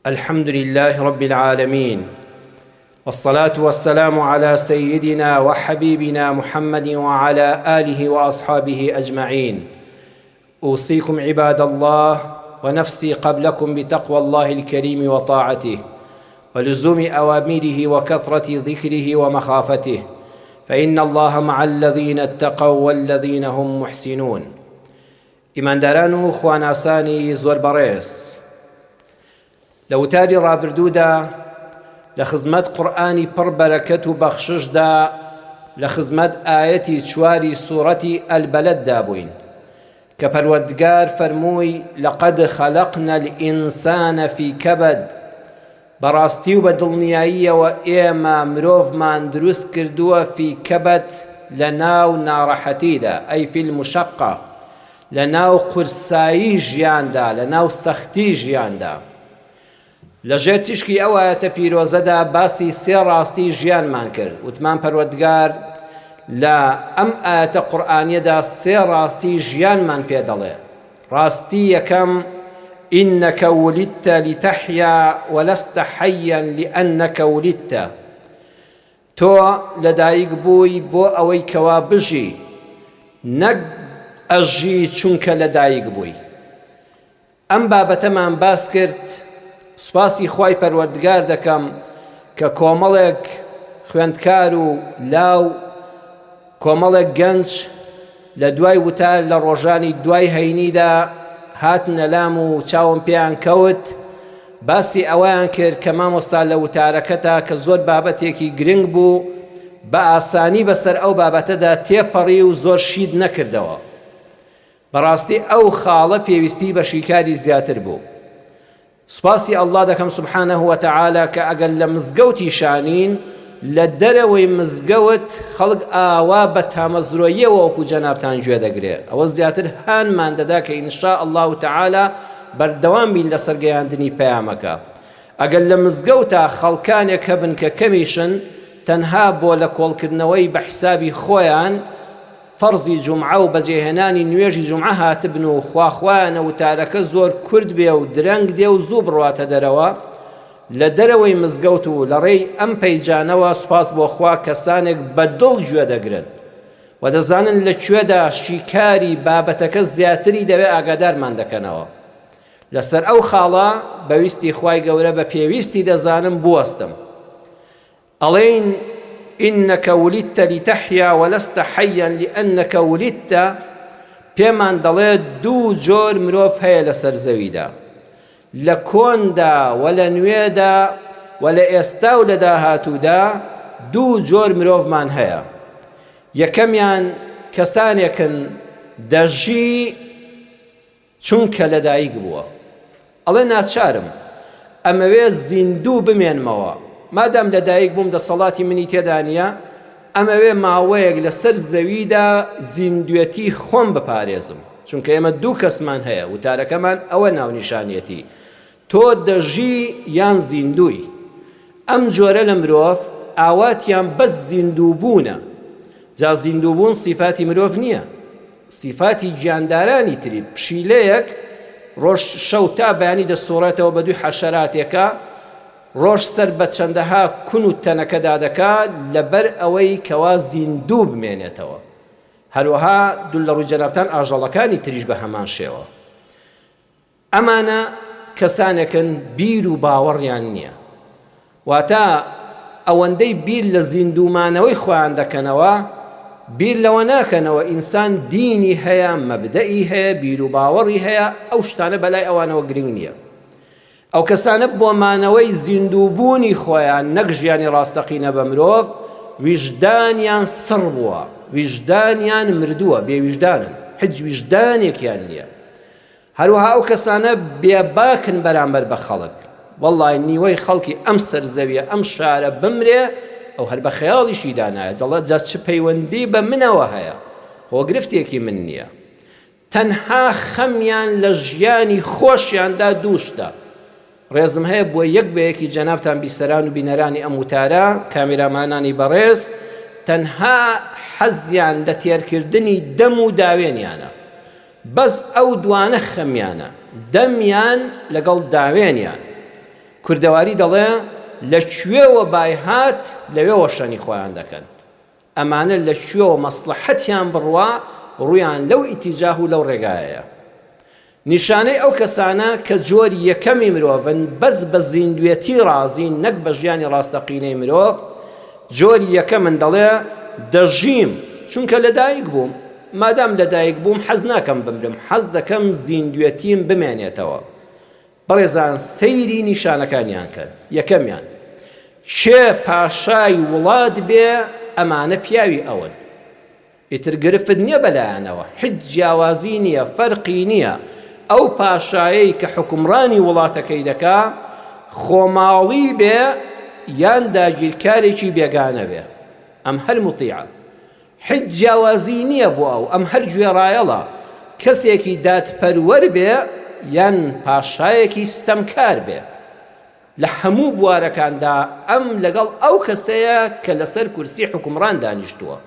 الحمد لله رب العالمين، والصلاة والسلام على سيدنا وحبيبنا محمد وعلى آله وأصحابه أجمعين. أوصيكم عباد الله ونفسي قبلكم بتقوى الله الكريم وطاعته، ولزوم أوامره وكثرة ذكره ومخافته، فإن الله مع الذين اتقوا والذين هم محسنون. ئیمانداران و خواناسانی زۆر بەڕێز، لە وتاری ڕابردوودا لە خزمەت قورئانی پڕ بەرەکەت و بەخششدا لە خزمەت ئاەتی 4 سوورەتی ئەلبەلەددا بووین کە پەروەردگار فەرمووی لەقەد خەلەقنا الئینسانە فی کەبەد، بەڕاستی و بە دڵنیاییەوە ئێمە مرۆڤمان دروست کردووە فی کەبەد، لە ناو ناڕەحەتیدا، ئەی فی المشەقە، لە ناو قورسایی ژیاندا، لە ناو سەختی ژیاندا. لەژێر تیشکی ئەو ئاەتە پیرۆزەدا باسی 3 ڕاستی ژیانمان کرد. وتمان پەروەردگار لە ئەم ئاەتە قورئانیەدا 3 ڕاستی ژیانمان پێ دەڵێ. ڕاستی یەکەم، ئینەکە ولیدتە لتەحیا وەلەستە حەیەن لئەنەکە ولیدتە، تۆ لەدایک بووی بۆ ئەوەی کەوا بژی، نەک ئەژی چونکە لەدایک بووی. ئەم بابەتەمان باس کرد. سوپاسی خوای پەروەردگار دەکەم کە کۆمەڵێک خوێندکار و لاو، کۆمەڵێک گەنج لە دوای وتار لە ڕۆژانی دوای هەینیدا هاتنە لام و چاوم پێیان کەوت، باسی ئەوەیان کرد کە مامۆستا لە وتارەکەتا کە زۆر بابەتێکی گرنگ بوو بە ئاسانی بەسەر ئەو بابەتەدا تێپەڕی و زۆر شید نەکردەوە. بەڕاستی ئەو خاڵە پێویستی بە شیکاری زیاتر بوو. سپاسی ئەڵڵا دەکەم سبحانه وتعالى کە ئەگەر لە مزگەوتی شانین، لە دەرەوەی مزگەوت خەڵک ئاوا بە تامەزرۆییەوە وەکو جەنابتان گوێ دەگرێت. ئەوە زیاتر هانمان دەدا کە ئینشاء الله تعالى بەردەوام بین لە سەرگەیاندنی پەیامەکە. ئەگەر لە مزگەوتە خەڵکانێک هەبن کە کەمیشن تەنها بۆ لە کۆڵکردنەوەی بە حیسابی خۆیان فەرزی جومعە و بەجێهێنانی نوێژی جومعە هاتبن و خواخوایانە وتارەکە زۆر کورد بێ و درەنگ دێ و زوو بڕواتە دەرەوە، لە دەرەوەی مزگەوت و لە ڕێی ئەم پەیجانەوە سوپاس بۆ خوا کەسانێک بەدڵ گوێ دەگرن و دەزانن لەکوێدا شیکاری بابەتەکە زیاتری دەوێ ئاگادارمان دەکەنەوە. لەسەر ئەو خاڵە بەویستی خوای گەورە بە پێویستی دەزانم بوەستم. ئەڵێن ئینەکە ولیدتە لتەحیا وەلەستە حەیەن لئەنەکە ولیدتە، پێمان دەڵێت 2 جۆر مرۆڤ هەیە لەسەر زەویدا، لە کۆندا و لە نوێدا و لە ئێستا و لە داهاتوودا 2 جۆر مرۆڤمان هەیە. یەکەمیان کەسانێکن دەژی چونکە لەدایک بووە، ئەڵێ ناچارم ئەمەوێ زیندوو بمێنمەوە، مادام لەدایک بووم دەسەڵاتی منی تێدا نییە، ئەمەوێ ماوەیەک لەسەر زەویدا زیندوێتی خۆم بپارێزم، چونکە ئێمە 2 کەسمان هەیە. وتارەکەمان ئەوە ناونیشانیەتی، تۆ دەژی یان زیندووی. ئەم جۆرە لە مرۆڤ ئاواتیان بەس زیندووبوونە. جا زیندووبوون صفاتی مرۆڤ نییە، صفاتی گیاندارانی تری. پشیلەیەک ڕۆژ شەو تا بەیانی دەسوڕێتەوە بە 2 حەشەراتێکە، ڕۆژ سەر بە چەندەها کون و تەنەکەدا دەکات لەبەر ئەوەی کەوا زیندوو بمێنێتەوە. هەروەها دوو لە ڕووی جەنابتان ئاژەڵەکانی تریش بە هەمان شێوە. ئەمانە کەسانێکن بیر و باوەڕیان نییە، واتە ئەوەندەی بیر لە زیندوومانەوەی خۆیان دەکەنەوە، بیر لەوە ناکەنەوە ئینسان دینی هەیە، مەبدەئی هەیە، بیر و باوەڕی هەیە، ئەو شتانە بەلای ئەوانەوە گرنگ نییە. ئەو کەسانە بۆمانەوەی زیندووبوونی خۆیان، نەک ژیانی ڕاستەقینە بە مرۆڤ، ویژدانیان سڕ بووە، ویژدانیان مردووە، بێویژدانن، هیچ ویژدانێکیان نییە. هەروەها ئەو کەسانە بێباکن بەرامبەر بە خەڵک. وەڵڵای نیوەی خەڵکی ئەم سەرزەویە ئەم شارە بمرێ، ئەو هەر بە خەیاڵیشی دانایە، جەڵە جا چ پەیوەندی بە منەوە هەیە، خۆگرفتێکی من نییە. تەنها خەمیان لە ژیانی خۆشیاندا دووشتە. ڕێزم هەیە بۆ یەک بەیەکی جەنابتان بیسەران و بینەرانی ئەم وتارە، کامێرامانانی بەڕێز، تەنها حەزیان لە تێرکردنی دەم و داوێنیانە. بەس ئەو دوانە خەمیانە، دەمیان لەگەڵ داوێنیان. کوردەواری دەڵێ لە کوێوە بایهات لەوێوە شەنی خۆیان دەکەن. ئەمانە لە کوێوە مەسلحەتیان بڕوا ڕویان لەو ئیتیجاه و لەو ڕێگایەیە. نیشانەی ئەو کەسانە کە جۆری یەکەمی مرۆڤن بەس بە زیندوێتی ڕازین نەک بە ژیانی ڕاستەقینەی مرۆڤ. جۆری یەکەمن دەڵێ دەژیم چونکە لەدایک بووم، مادام لەدایک بووم حەز ناکەم بمرم، حەز دەکەم زیندوێتیم بمێنێتەوە. بەڕێزان سەیری نیشانەکانیان کرد. یەکەمیان کێ پاشای وڵات بێ ئەمانە پیاوی ئەون، ئیتر گرفت نییە بەلایەنەوە، هیچ جیاوازی نییە، فەرقی نییە. ئەو پاشایەی کە حکومڕانی وڵاتەکەی دەکا خۆماڵی بێ یان داگیرکارێکی بێگانە بێ، ئەم هەر موتیعە، هیچ جیاوازی نییە بۆ ئەو، ئەم هەر گوێڕایەڵە. کەسێکی دادپەروەر بێ یان پاشایەکی ستەمکار بێ. لە هەموو بوارەکاندا ئەم لەگەڵ ئەو کەسەیە کە لەسەر کورسی حکومڕان دانیشتووە.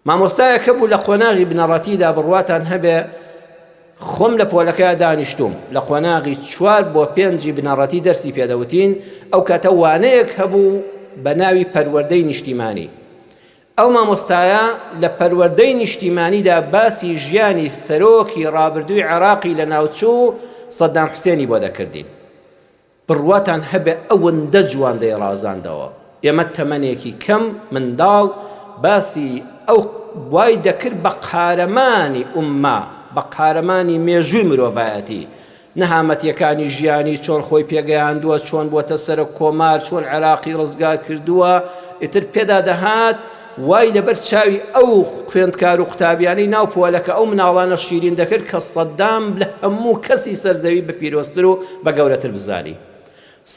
مامۆستایەکە بوو لە قۆناغی بنەڕەتیدا بڕواتان هەبێ، خۆم لە پۆلەکەیە دانیشتوم، لە قۆناغی 4 بۆ 5 بنەڕەتی دەرسی پێدەوتین. ئەو کاتە وانەیەک هەبوو بە ناوی پەروەردەی نیشتیمانی. ئەو مامۆستایە لە پەروەردەی نیشتیمانیدا باسی ژیانی سەرۆکی ڕابردووی عێراقی لە ناوچوو سەدام حوسێنی بۆ دەکردین. بڕواتان هەبێ ئەوەندە جوان دەیڕازاندەوە. ئێمە تەمەنێکی کەم منداڵ باسی ئەو وای دەکرد بە قارەمانی ئومما، بە قارەمانی مێژووی مرۆڤایەتی، نەهامەتیەکانی ژیانی چۆن خۆی پێگەیاندووە، چۆن بۆتە سەرە کۆمار، چۆن عێراقی ڕزگار کردووە. ئیتر پێدا دەهات وای لەبەر چاوی ئەو خوێندکار و قوتابیانی ناو پۆلەکە ئەو مناڵانە شیرین دەکرد کە سەدام لە هەموو کەسی سەرزەوی بە پیرۆستتر و بە گەورەتر بزانی.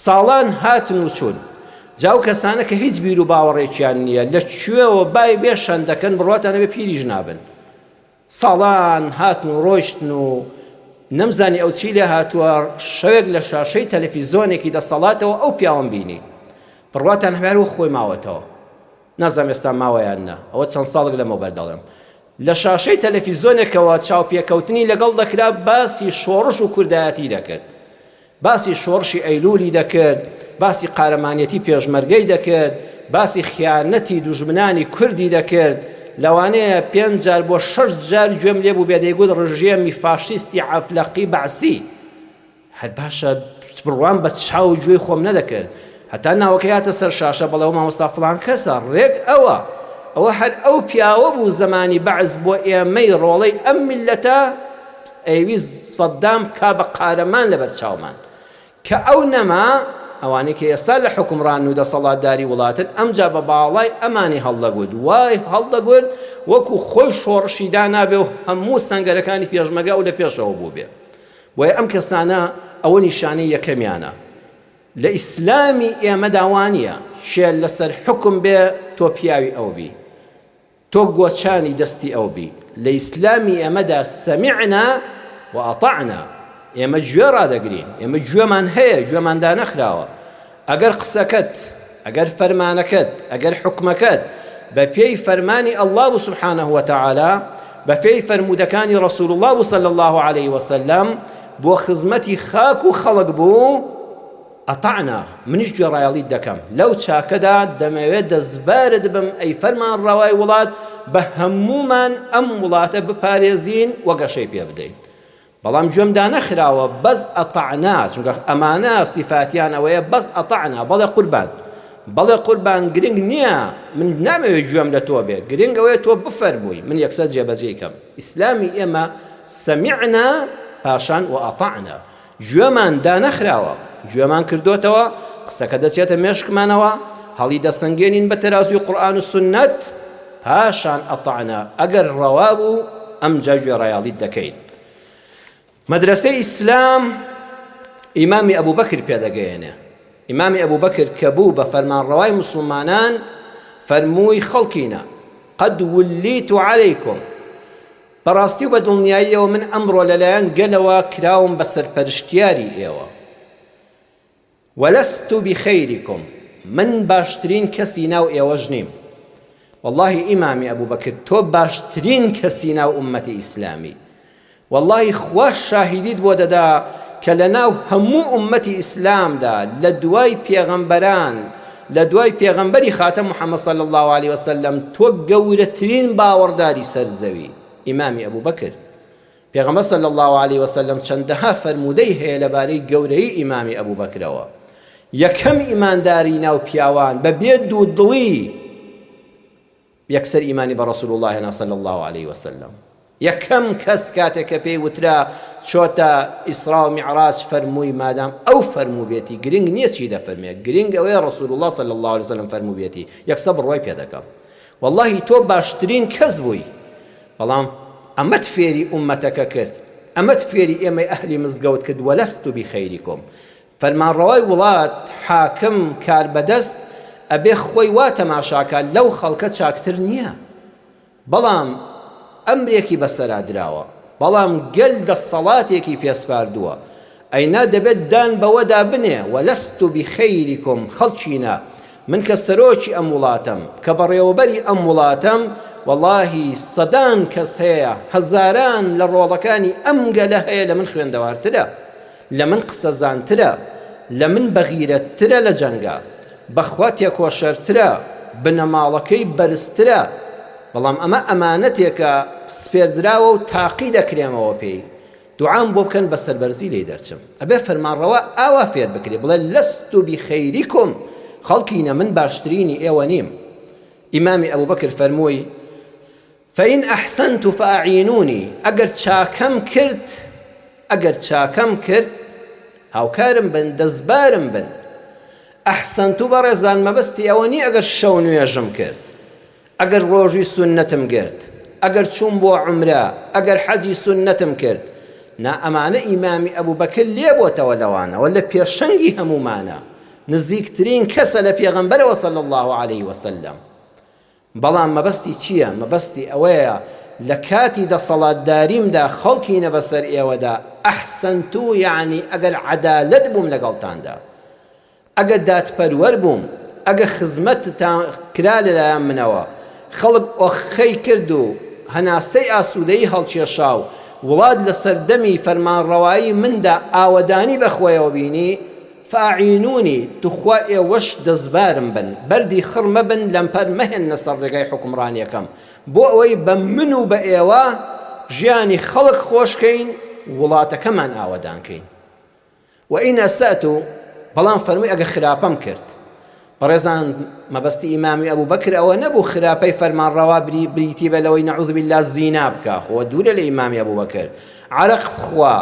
ساڵان هاتن و چوون، جاو کەسانە کە هیچ بیر و باوەڕێکیان نییە لە کوێوە بای بێشان دەکەن بڕواتانە بێ پیریژ نابن. ساڵان هاتن و ڕۆیشتن و نەمزانی ئەو چی لێ هاتووە، شەوێک لە شاشەی تەلەڤیزۆنێکی دەسەڵاتەوە ئەو پیاوەم بینی، بڕواتان هەبێ و خۆی ماوەتەوە. نازانم ئێستا ماوەیان نا، ئەوە چەند ساڵێک لەمەوە بەردەڵێم. لە شاشەی تەلەڤیزۆنێکەوە چاوپێکەوتنی لەگەڵ دەکرا، باسی شۆڕش و کوردایەتی دەکرد، باسی شۆڕشی ئەیلولی دەکرد، باسی قارەمانیەتی پێشمەرگەی دەکرد، باسی خیانەتی دوژمنانی کوردی دەکرد. لەوانەیە 5 جار بۆ 6 جار گوێم لێ بوو بێدەیگوت ڕژێمی فاشیستی عەفلەقی بەعسی. هەر باشە بڕوان بە چاو گوێی خۆم نەدەکرد، هەتا ناوەکە هاتە سەر شاشە بەڵێ مامۆستا فڵان کەسە ڕێک ئەوە هەر ئەو پیاوە بوو زمانی بەعز بۆ ئێمەی ڕۆڵەی ئەم میلەتە ئەیویست سەدام کا بە قارەمان لەبەر چاومان، کە ئەو نەما ئەوانەی کە ئێستا لە حکومڕان و دەسەڵاتداری وڵاتن ئەمجا بە باڵای ئەمانی هەڵدەگوت، وای هەڵدەگوت وەکو خۆی شۆڕشی دانابێ و هەموو سەنگەرەکانی پێشمەرگا و لە پێشەوە بوو بێ. بۆیە ئەم کەسانە ئەوە نیشانەی یەکەمیانە. لە ئیسلامی ئێمەدا وانییە شێر لەسەر حکم بێ تۆ پیاوی ئەو بی، تۆ گۆچانی دەستی ئەو بی. لە ئیسلامی ئێمەدا سەمیعنا و ئەطەعنا، ئێمە گوێ ڕادەگرین، ئێمە گوێمان هەیە، گوێمان دانەخراوە. ئەگەر قسەکەت، ئەگەر فەرمانەکەت، ئەگەر حکمەکەت بە پێی فەرمانی ئەڵڵا بوو سوبحانەه وتەعالا، بە پێی فەرمودەکانی ڕەسوول الله بوو صلی الله عليه وسلم، بۆ خزمەتی خاک و خەڵک بوو، ئەطەعنا، منیش گوێڕایەڵیت دەکەم. لەو چاکەدا دەمەوێت دەستبارت بم ئەی فەرمان ڕەوای وڵات، بە هەموومان ئەم وڵاتە بپارێزین و گەشەی پێ بدەین. بەڵام گوێمدا نەخراوە بەس ئەطەعنا، چونکە ئەمانە سیفاتیان ئەوەیە، بەس ئەطەعنا، بەڵێ قوربان گرنگ نییە، من نامەوێت گوێم لە تۆ بێ، گرنگ ئەوەیە تۆ بفەرمووی من یەکسەر جێبەجێیکەم. ئیسلامی ئێمە سەمیعنا پاشان و ئەطەعنا، گوێمان دانەخراوە، گوێمان کردوتەوە، قسەکە دەچێتە مێشکمانەوە، هەڵی دەسەنگێنین بە تەرازوی قورئان و سونەت، پاشان ئەطەعنا. ئەگەر ڕەوا بوو ئەمجا گوێڕایەڵیت دەکەین. مەدرسەی ئیسلام ئیمامی ئەبوو بەکر پێدەگەیەنێ. ئیمامی ئەبوو بەکر کە بوو بە فەرمانڕەوای موسڵمانان فەرمووی خەڵکینە قەد ولیت عەلەیکم، بەڕاستی و بە دڵنیاییەوە من ئەمڕۆ لەلایەن گەلەوە کراوم بە سەرپەرشتیاری ئێوە. وەلەست بخەیریکم، من باشترین کەسی ناو ئێوەش نیم. والله ئیمامی ئەبوو بەکر تۆ باشترین کەسی ناو ئومەتی ئیسلامی. والله خوا شاهیدیت بۆ دەدا کە لە ناو هەموو ئومەتی ئیسلامدا لە دوای پێغەمبەران لە دوای پێغەمبەری خاتەم محەممەد صلی الله عليه وسلم تۆ گەورەترین باوەڕداری سەرزەوی ئیمامی ئەبوو بەکر. پێغەمبەر صلی الله عليه وسلم چەندەها فەرموودەی هەیە لەبارەی گەورەی ئیمامی ئەبوو بەکرەوە. یەکەم ئیمانداری ناو پیاوان بە بێد و دڵی یەکسەر ئیمانی بە ڕەسوول الله هێنا صلی الله عليه وسلم. یەکەم کەس کاتێک کە پێی وترا چۆتە ئیسرا و میعراج فەرمووی مادام ئەو فەرموو بێتی گرنگ نییە چی دەفەرمێ، گرنگ ئەوەیە ڕەسوول الله صلی الله عليه وسلم فەرموو بێتی یەکسە بڕوای پێ دەکەم. واللهی تۆ باشترین کەس بووی، بەڵام ئەمەت فێری ئومەتەکە کرد، ئەمەت فێری ئێمەی ئەهلی مزگەوت کرد وەلەست بخەیریکم. فەرمانڕەوای وڵات حاکم کاربەدەست ئەبێ خۆی وا تەماشاکە لەو خەڵکە چاکتر نییە، بەڵام ئەمرێکی بەسەرا دراوە، بەڵام گەل دەسەڵاتێکی پێسپاردووە، ئەینا دەبێت دان بەوەدا بنێ وەلەست بخەیریکم خەڵکینە من کە سەرۆکی ئەم وڵاتم کە بەڕێوەبەری ئەم وڵاتم واللهی سەدان کەس هەیە هەزاران لە ڕۆڵەکانی ئەم گەلە هەیە لە من خوێندەوارترە، لە من قسەزانترە، لە من بەغیرەتترە لە جەنگا، بەخوا تێکۆشەرترە، بنەماڵەکەی بەرزترە، بەڵام ئەمە ئەمانەتێکە سپێردراوە و تاقی دەکرێمەوە پێی. دوعام بۆ بکەن بە سەربەرزی لێی دەرچم. ئەبێ فەرمانڕەوە ئاوا فێر بکرێ بڵێ لەست بخەیریکم خەڵکینە من باشترینی ئێوە نیم. ئیمامی ئەبوو بەکر فەرمووی فەئین ئەحسەنت فەئەعینونی ئەگەر چاکەم کرد هاوکارم بن دەستبارم بن. ئەحسەنت بەڕێزان مەبەستی ئەوە نی ئەگەر شەو نوێژم کرد، ئەگەر ڕۆژی سونەتم گرت، ئەگەر چوون بۆ عومرە، ئەگەر حەجی سونەتم کرد. نا ئەمانە ئیمامی ئەبوو بەکر لێ بۆتەوە لەوانەوە لە پێشەنگی هەمومانە نزیکترین کەسە لە پێغەمبەرەوە صلی الله عليه وسلم. بەڵام مەبەستی چییە؟ مەبەستی ئەوەیە لە کاتی دەسەڵاتداریمدا خەڵکینە بەسەر ئێوەدا ئەحسەنت یعنی ئەگەر عەدالەت بووم لەگەڵتاندا، ئەگەر دادپەروەر بووم، ئەگەر خزمەتتان کرا لەلایەن منەوە، خەڵک ئۆخەی کرد و هەناسەی ئاسوودەیی هەڵکێشا و وڵات لە سەردەمی فەرمانڕەوایی مندا ئاوەدانی بەخۆیەوە بینی فەئەعینونی توخوا ئێوەش دەستبارم بن، بەردی خڕ مەبن لەمپەر مەهێننە سەر ڕێگای حوکمڕانیەکەم بۆ ئەوەی بە من و بە ئێوە ژیانی خەڵک خۆشکەین وڵاتەکەمان ئاوەدانکەین. وئین ئەسەت و بەڵام فەرمووی ئەگە خراپەم کرد. بەڕێزان مەبەستی ئیمامی ئەبوو بەکر ئەوە نەبوو خراپەی فەرمانڕەوا بریتی بە لەوەی نەعوذ بالله زینا بکە، خۆ دوورە لە ئیمامی ئەبوو بەکر، عەرەق بخوا،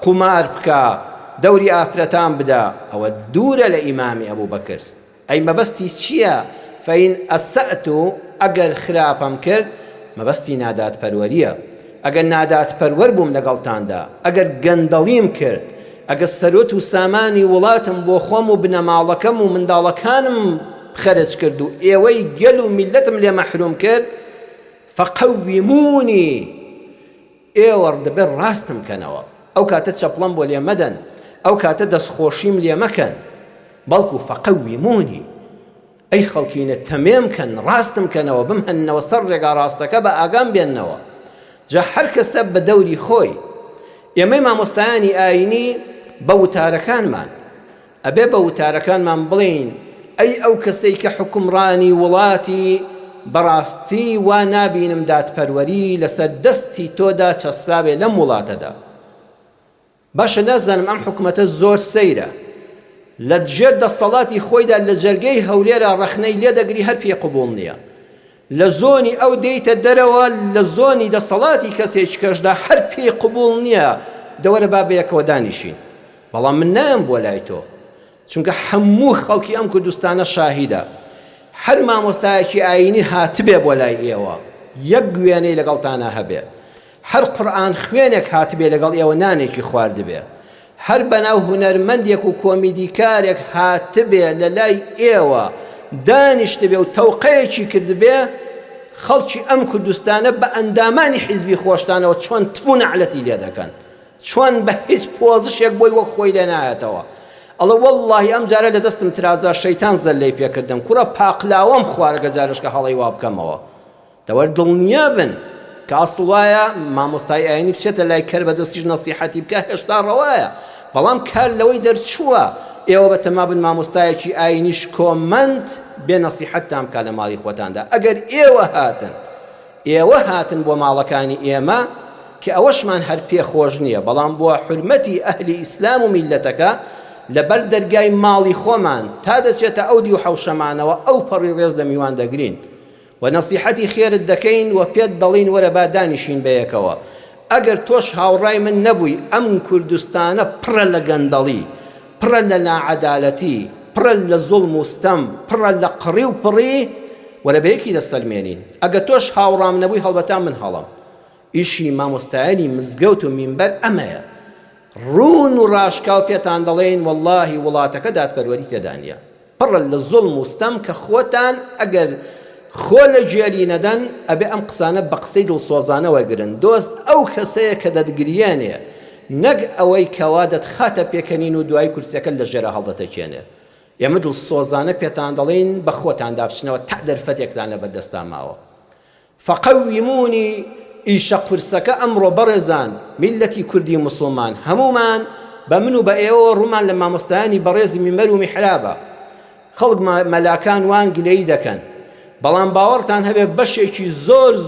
قومار بکە، دەوری ئافرەتان بدا، ئەوە دوورە لە ئیمامی ئەبوو بەکر. ئەی مەبەستی چییە؟ فەئین ئەسەت و ئەگەر خراپەم کرد مەبەستی نادادپەروەریە. ئەگەر نادادپەروەر بووم لەگەڵتاندا، ئەگەر گەندەڵیم کرد، ئەگەر سەرۆت و سامانی وڵاتم بۆ خۆم و بنەماڵەکەم و منداڵەکانم خەرج کرد و ئێوەی گەل و میلەتم لێ مەحروم کرد فەقەویمونی ئێوە دەبێت ڕاستم کەنەوە، ئەو کاتە چەپڵەم بۆ لێ مەدەن، ئەو کاتە دەستخۆشیم لێ مەکەن، بەڵکو فەقەویمونی ئەی خەڵکینە تەمێم کەن، ڕاستم کەنەوە، بمهەنەوە سەر ڕێگا ڕاستەکە بە ئاگام بێننەوە. جا هەر کەسە بە دەوری خۆی. ئێمەی مامۆستایانی ئاینی بە وتارەکانمان ئەبێ بە وتارەکانمان بڵین ئەی ئەو کەسەی کە حکومڕانی وڵاتی بەڕاستی وا نابینم دادپەروەری لەسەر دەستی تۆدا چەسپابێ لەم وڵاتەدا. باشە نازانم ئەم حکومەتە زۆر سەیرە، لە دژێر دەسەڵاتی خۆیدا لە جەرگەی هەولێرە ڕەخنەی لێ دەگری هەر پێ قبوڵ نییە، لە زۆنی ئەو دەیتە دەرەوە لە زۆنی دەسەڵاتی کەسێک کەشدا هەر پێ قبوڵ نییە دەوەرە با بەیەکەوە دانیشین. بەڵام من نایم بۆ لای تۆ، چونکە هەموو خەڵکی ئەم کوردستانە شاهیدە، هەر مامۆستایەکی ئاینی هاتبێ بۆ لای ئێوە یەک گوێنەی لەگەڵتانە هەبێ، هەر قورئان خوێنێک هاتبێ لەگەڵ ئێوە نانێکی خواردبێ، هەر بەناو هونەرمەندێک و کۆمیدیکارێک هاتبێ لە لای ئێوە دانیشتبێ و تەوقەیەکی کردبێ، خەڵکی ئەم کوردستانە بە ئەندامانی حیزبی خۆشتانەوە چۆن تفو نەعلەتی لێ دەکەن، چۆن بە هیچ پۆزشێک بۆی وەک خۆی لێ نایەتەوە. ئەڵە وەڵڵاهی ئەم جارە لە دەستم ترازا شەیتان زەللەی پێکردم، کوڕە پاقلاوەم خوارەگە جارشکە هەڵەی وا بکەمەوە. دەوەر دڵنیا بن کە ئەسڵ وایە مامۆستای ئاینی بچێتە لای کەر بە دەستیش نەسیحەتی بکە هێشتا ڕەوایە، بەڵام کار لەوەی دەرچووە ئێوە بە تەمابن مامۆستایەکی ئاینیش کۆمەند بێ نەسیحەتتان بکات لە ماڵی خۆتاندا. ئەگەر ئێوە هاتن بۆ ماڵەکانی ئێمە کە ئەوەشمان هەر پێخۆش نییە، بەڵام بۆ حورمەتی ئەهلی ئیسلام و میلەتەکە لەبەر دەرگای ماڵی خۆمان تا دەچێتە ئەو دی و حەوشەمانەوە ئەو پەڕی ڕێز لە میوان دەگرین و نەسیحەتی خێرت دەکەین و پێت دەڵین وەرە با دانیشین بەیەکەوە. ئەگەر تۆش هاوڕای من نەبووی، ئەم کوردستانە پڕە لە گەندەڵی، پڕە لە ناعەدالەتی، پڕە لە زوڵم و ستەم، پڕە لە قڕی و پڕی، وەرە بەیەکی دەسەلمێنین. ئەگەر تۆش هاوڕام نەبووی هەڵبەتان من هەڵم. ئیشی مامۆستایانی مزگەوت و مینبەر ئەمەیە، ڕون و ڕاشکاو پێتان دەڵێن وەڵڵاهی وڵاتەکە دادپەروەری تێدا نییە، پڕە لە زوڵم و ستەم کە خۆتان ئەگەر خۆ لە جێلی نەدەن ئەبێ ئەم قسانە بە قسەی دڵسۆزانە وەرگرن. دۆست ئەو کەسەیە کە دەتگریێنێ، نەک ئەوەی کەوا دەتخاتە پێکەنین و دوای کورسەکە لە ژێرە هەڵدەتەکێنێ. ئێمە دڵسۆزانە پێتان دەڵێن بە خۆتاندا بچنەوە تا دەرفەتێکتان لە بەردەستا ماوە. فەقەویمونی ئیشە قورسەکە ئەمڕۆ بەڕێزان میلەتی کوردی موسڵمان هەمومان بە من و بە ئێوە ڕوومان لە مامۆستایانی بەڕێزی میمەر و میحرابە. خەڵک مەلاکان وان گلەی دەکەن، بەڵام باوەڕتان هەبێ بەشێکی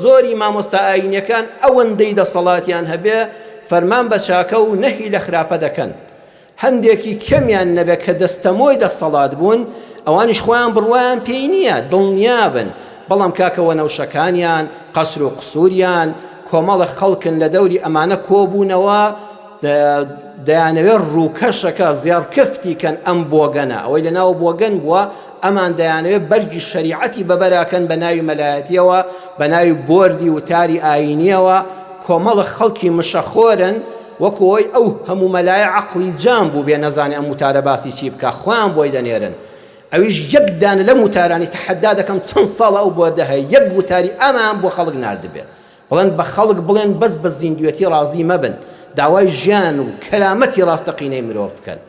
زۆری مامۆستا ئاینیەکان ئەوەندەی دەسەڵاتیان هەبێ فەرمان بە چاکە و نەهی لە خراپە دەکەن. هەندێکی کەمیان نەبێ کە دەستەمۆی دەسەڵات بوون، ئەوانیش خۆیان بڕوایان پێی نییە، دڵنیابن، بەڵام کاکەوە نەوشەکانیان، قەسر و قسووریان، کۆمەڵە خەڵکن لە دەوری ئەمانە کۆبوونەوە دەیانەوێت ڕووکەشەکە زیارکەفتی کەن ئەم بۆگەنە. ئەوەی لە ناو بۆگەن بووە ئەمان دەیانەوێت بەرگی شەریعەتی بەبەراکەن بە ناوی مەلایەتیەوە، بە ناوی بۆردی وتاری ئاینیەوە. کۆمەڵە خەڵکی مشەخۆرن وەکۆی ئەو هەموو مەلایە عەقڵی جام بوو بێ نەزانێ ئەم وتارە باسی چی بکە، خۆیان بۆی دەنێرن. ئەویش یەک دانە لە وتارانی تەحەدا دەکەم چەند ساڵە ئەو بۆردە هەیە، یەک وتاری ئەمان بۆ خەڵک ناردبێ. بڵێن بە خەڵک بڵێن بەس بە زیندوێتی ڕازی مەبن، داوای ژیان و کەرامەتی ڕاستەقینەی مرۆڤ بکەن،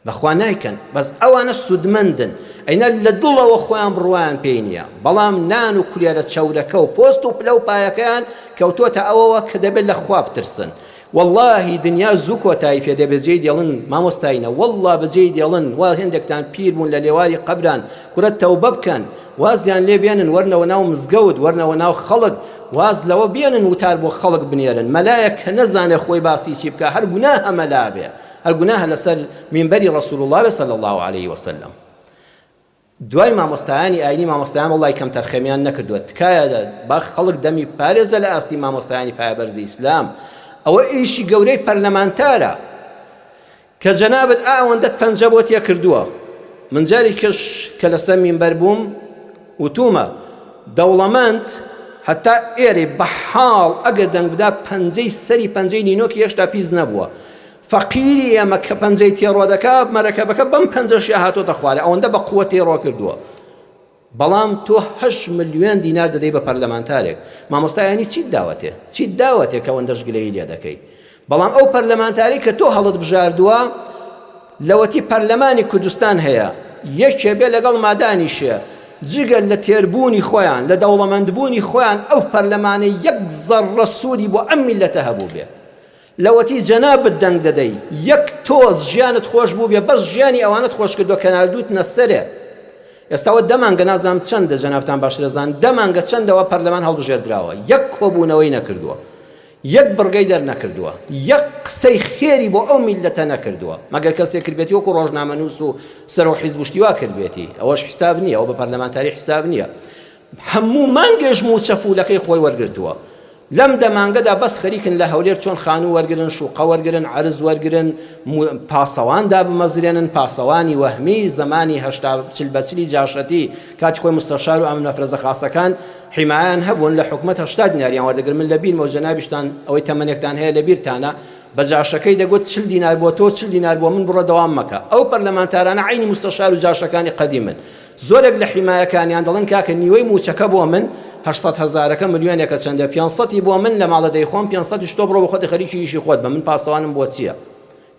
بەخوا نایکەن، بەس ئەوانە سودمەندن، ئەینە لە دڵەوە خۆیان بڕوایان پێی نییە. بەڵام نان و کولێرە چەورەکە و پۆست و پلە و پایەکەیان کەوتۆتە ئەوەوە کە دەبێت لە خوا بترسن. واللهی دنیا زوو کۆتایی پێدێ بەجێی دێڵن مامۆستاینە، والله بەجێی دێڵن وا هێندێکتان پیر بوون لە لێواری قەبران کورە تەوبە بکەن، وازیان لێ بێنن وەرنەوە ناو مزگەوت، وەرنەوە ناو خەڵک، واز لەوە بێنن وتار بۆ خەڵک بنێرن. مەلایەک کە نەزانێ خۆی باسی چی بکە هەر گوناهە مەلا بێ، هەر گوناهە لەسەر مینبەری ڕەسوول الله صلی الله علیه وسلم. دوای مامۆستایانی ئاینی مامۆستایان وڵای کەم تەرخەمیان نەکردووە، تکایە با خەڵک دەمی پارێزە لە ئاستی مامۆستایانی پایەبەرزی ئیسلام. ئەوە ئیشی گەورەی پەرلەمانتارە کە جەنابەت ئەوەندەت پەنجە بۆ تێ کردووە. من جاری کەش کە لەسەر مینبەر بووم وتومە دەوڵەمەند هەتا ئێرێ بەحاڵ ئەگەر دەنگ بدا پەنجەی سەری پەنجەی نینۆکی هێشتا پیس نەبووە. فەقیری ئێمە کە پەنجەی تێڕۆ دەکا مەرەکەبەکە بەم پەنجەشی هاتۆتە خوارێ، ئەوەندە بە قووە تێڕۆ کردووە. بەڵام تۆ 8 ملیۆن دینار دەدەی بە پەرلەمانتارێک. مامۆستایانی چیت داوەتێ؟ چیت داوەتێ کە ئەوەندەش گلەیی لێ دەکەی؟ بەڵام ئەو پەرلەمانتاری کە تۆ هەڵت بژاردووە لەوەتی پەرلەمانی کوردستان هەیە، یەکێ بێ لەگەڵ مادانیشە جگەل لە تێربوونی خۆیان لە دەوڵەمەندبوونی خۆیان ئەو پەرلەمانە یەک زەڕە سوودی بۆ ئەم میلەتە هەبوو بێ. لەوەتی جەنابت دەنگ دەدەی یەک تۆز ژیانت خۆش بوو بێ، بەس ژیانی ئەوانت خۆش کردووە کە ناردووتنە سەرێ. ئێستاوە دەمانگە نازانم چەندە جەنابتان باشتر دەزان، دەمانگە چەندەوە پەرلەمان هەڵبژێردراوە، یەک کۆبوونەوەی نەکردووە، یەک بڕگەی دەرنەکردووە، یەک قسەی خێری بۆ ئەو میلەتە نەکردووە، مەگەر کەسێک کردبێتی وەکو ڕۆژنامەنووس و سەر و حیزب و شتیوا کردبێتی، ئەوەش حیساب نییە، ئەوە بە پەرلەمانتاری حیساب نییە. هەموو مانگێش موچەفولەکەی خۆی وەرگرتووە. لەم دەمانگەدا بەس خەریکن لە هەولێر چۆن خانوو وەرگرن، شوقە وەرگرن، عەرز وەرگرن، پاسەواندا بمەزرێنن، پاسەوانی وەهمی زمانی 40 جاشەتی کاتی خۆی مستەشار و ئەمن مەفرەزە خاسەکان حیمایان هەبوون لە حکومەت 80 دیناریان وەردەگرن. من لە بیرمەوە جەنابیشتان ئەوەی تەمەنێکتان هەیە لە بیرتانە بە جاشەکەی دەگوت 40 دینار بۆ تۆ 40 دینار بۆ من بڕۆ دەوام مەکە. ئەو پەرلەمانتارانە عینی مستەشار و جاشەکانی قەدیمن. زۆرێک لە حیمایەکانیان دەڵێن کاکە نیوەی موچەکە بۆ من 800,000 ملیۆنێکە چەندە 500 بۆ من لە ماڵە دەیخۆم 500 تۆ بڕۆ بە خۆتی خەریکی ئیشی خۆت بە من پاسەوانم بۆ چییە؟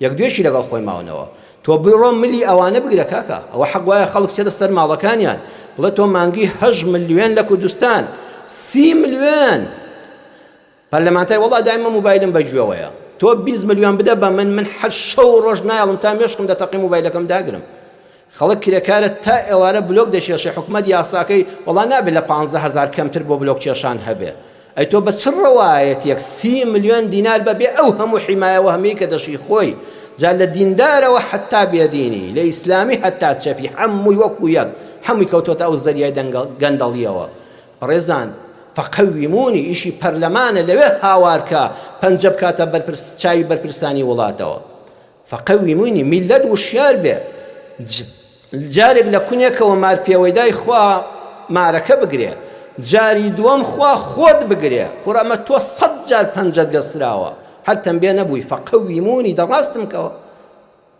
یەک دوێشی لەگەڵ خۆی ماونەوە. تۆ بڕۆ ملی ئەوانە بگرە کاکە، ئەوە حەق وایە خەڵک چێتە سەر ماڵەکانیان بڵێ تۆ مانگی 8 ملیۆن لە کوردستان 30 ملیۆن پەرلەمانتاری وەڵا دایمە موبایلم بەگوێوەیە، تۆ تۆ 20 ملیۆن بدە بە من حەد شەو ڕۆژ نایڵم تا مێشکم دەتەقی مۆبایلەکەم داگرم. خەڵک کرێکارە تا ئێوارە بلۆک دەشێشێ حکومەت یاساکەی وەڵا نابێت لە 15,000 کەمتر بۆ بلۆک کێشان هەبێ. ئەی تۆ بە چ ڕەوایەتێک 30 ملیۆن دینار بەبێ ئەو هەموو حیمایەوە هەمەی کە دەشی خۆی جا لە دیندارەوە حتا بێدینی لە ئیسلامی حتا چەپی هەمووی وەکو یەک هەمووی کەوتۆتە ئەو زەریای گەندەڵیەوە. بەڕێزان فەقەویمونی ئیشی پەرلەمانە لەوێ هاوارکە پەنجە بکاتە چاوی بەرپرسانی وڵاتەوە. فەقەویمونی میلەت وشیار بێ جارێک لە کونێکەوە مارپێوەیدای خوا مارەکە بگرێ جاری دووەم خوا خۆت بگرێ کوڕەمە تۆ 100 جار پەنجەت گەسراوە هەر تەنبێ نەبووی فەقەویمونی دەڕاستم کەوە.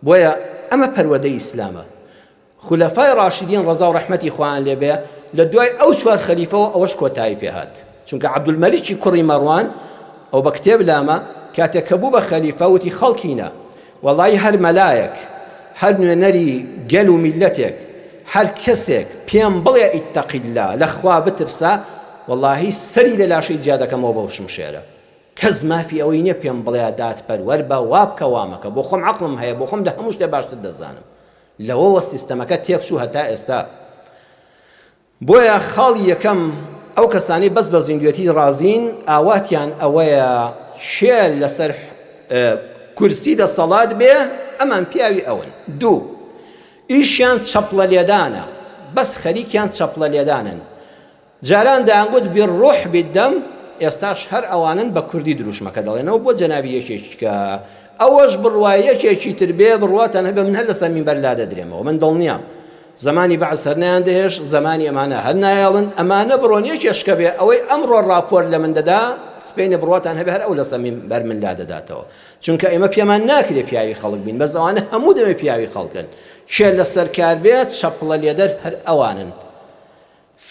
بۆیە ئەمە پەروەدەی ئیسلامە. خولەفای ڕاشیدین ڕەزا و ڕەحمەتی خوایان لێبێ لە دوای ئەو 4 خەلیفەوە ئەوەش کۆتایی پێهات چونکە عەبدولمەلیکی کوڕی مەڕوان ئەو بە کتێب لامە کاتێک کە بوو بە خەلیفە وتی خەڵکینە وەڵای هەر مەلایەک هەر نوێنەری گەل و میلەتێک هەر کەسێک پێم بڵێ ئیتەقیلا لە خوا بترسە وەڵاهی سەری لە لاشەی جیا دەکەمەوە بەو شمشێرە. کەس مافی ئەوەی نییە پێم بڵێ دادپەروەر بە وابکە وامەکە بۆ خۆم عەقڵم هەیە بۆ خۆم لە هەموو شتێ باشتر دەزانم. لەوەوە سیستەمەکە تێکچوو هەتا ئێستا. بۆیە خاڵی یەکەم ئەو کەسانی بەس بە زیندوێتی ڕازین ئاواتیان ئەوەیە شێل لەسەر کورسی دەسەڵات بێ ئەمان پیاوی ئەون. دوو ئیشیان چەپڵە لێدانە بەس خەریکیان چەپڵە لێدانن. جاران دەیانگوت بیڕۆح بیدەم ئێستاش هەر ئەوانن بە کوردی دروشمەکە دەڵێنەوە بۆ جەنابی یەکێکیکە ئەوەش بڕوای یەکێکی تر بێ بڕواتان هەبێ من هەر لەسەر مینبەر لا دەدرێمەوە من دڵنیام زمانی بەعس هەر نایاندەهێش زمانی ئەمانە هەر نایاڵن ئەمانە بڕۆن یەکێشکە بێ ئەوەی ئەمڕۆ راپۆر لە من دەدا سپێنێ بڕواتان هەبێ هەر ئەو لەسەر مینبەر من لا دەداتەوە چونکە ئێمە پێمان ناکرێ پیاوی خەڵک بین بەس ئەوانە هەموو دەمێ پیاوی خەڵکن شێر لەسەر کار بێت شەپڵە لێدەر هەر ئەوانن.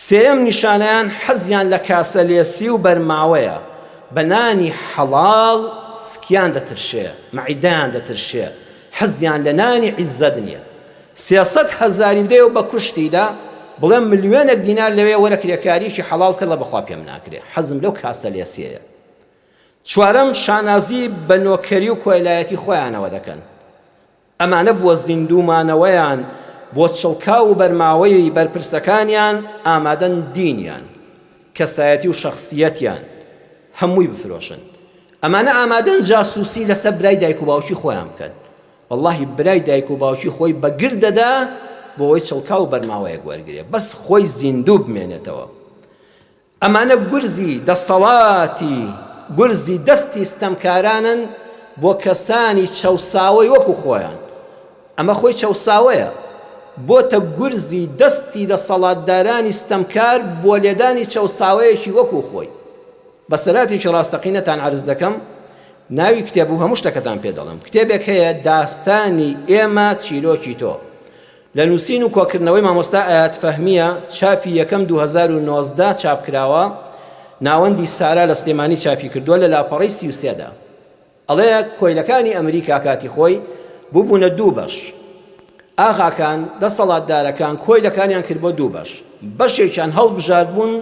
سێم نیشانەیان حەزیان لە کاسەلێسی و بەرماوەیە بەنانی حەڵاڵ سکیان دەترشێ مەعیدەیان دەترشێ حەزیان لە نانی عیزەت نییە. 300,000 بدەیە و بە کوشتیدا بڵێم ملیۆنێک دینار لەوێ وەرە کرێکاریکی حەڵاڵ کردە بەخوا پێم ناکرێ حەزم لەو کاسەلێسیەیە. چوارەم شانازی بە نۆکەری و کۆیلایەتی خۆیانەوە دەکەن. ئەمانە بۆ زیندومانەوەیان بۆ چڵکا و بەرماوەی بەرپرسەکانیان ئامادەن دینیان کەسایەتی و شەخسیەتیان هەمووی بفرۆشن. ئەمانە ئامادەن جاسووسی لەسەر برای دایک و باوکی خۆیان بکەن. واللهی برای دایک و باوکی خۆی بەگر دەدا بۆ ئەوەی چڵکا و بەرماوەیەک وەرگرێ بەس خۆی زیندوو بمێنێتەوە. ئەمانە گورزی دەسەڵاتی گورزی دەستی ستەمکارانن بۆ کەسانی چەوساوەی وەکو خۆیان. ئەمە خۆی چەوساوەیە بۆتە گورزی دەستی دەسەڵاتدارانی ستەمکار بۆ لێدانی چەوساوەیەکی وەکو خۆی. بەسەراتێکی ڕاستەقینەتان عەرز دەکەم ناوی کتێب و هەموو شتەکەتان پێ دەڵێم کتێبێک هەیە داستانی ئێمە چیرۆکی تۆ لە نووسین و کۆکردنەوەی مامۆستا ئایات فەهمیە چاپی یەکەم 2019 چاپکراوە ناوەندی سارا لە سلێمانی چاپی کردووە لە لاپەڕەی 33دا. ئەڵەیە کۆیلەکانی ئەمریکا کاتی خۆی بووبوونە دوو بەش. ئاغاکان دەسەڵاتدارەکان کۆیلەکانیان کرد بۆ دوو بەش. بەشێکیان هەڵبژاردبوون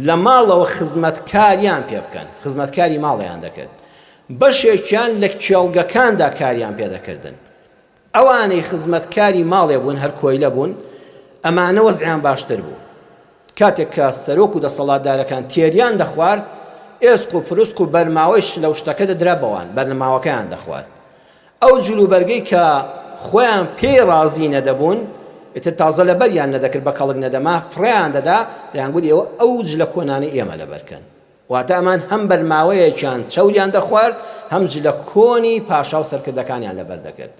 لە ماڵەوە خزمەتکاریان پێ بکەن خزمەتکاری ماڵیان دەکرد. بەشێکیان لە کێڵگەکاندا کاریان پێدەکردن. ئەوانەی خزمەتکاری ماڵێ بوون هەر کۆیلە بوون ئەمانە وەزعیان باشتر بوو. کاتێک کە سەرۆک و دەسەڵاتدارەکان تێریان دەخوارد ئێسق و پرسق و بەرماوەیش لەو شتەکە دەدرا بەوان بەرنەماوەکەیان دەخوارد. ئەو جلوبەرگەی کە خۆیان پێی ڕازی نەدەبوون ئیتر تازە لەبەریان نەدەکرد بە کەڵک نەدەما فڕیان دەدا دەیانگوت ئێوە ئەوج لە کۆنانی ئێمە لەبەرکەن. واتە ئەمان هەم بەرماوەیەکیان چەوریان دەخوارد هەم جلە کۆنی پاشا و سەرکردەکانیان لەبەر دەکرد.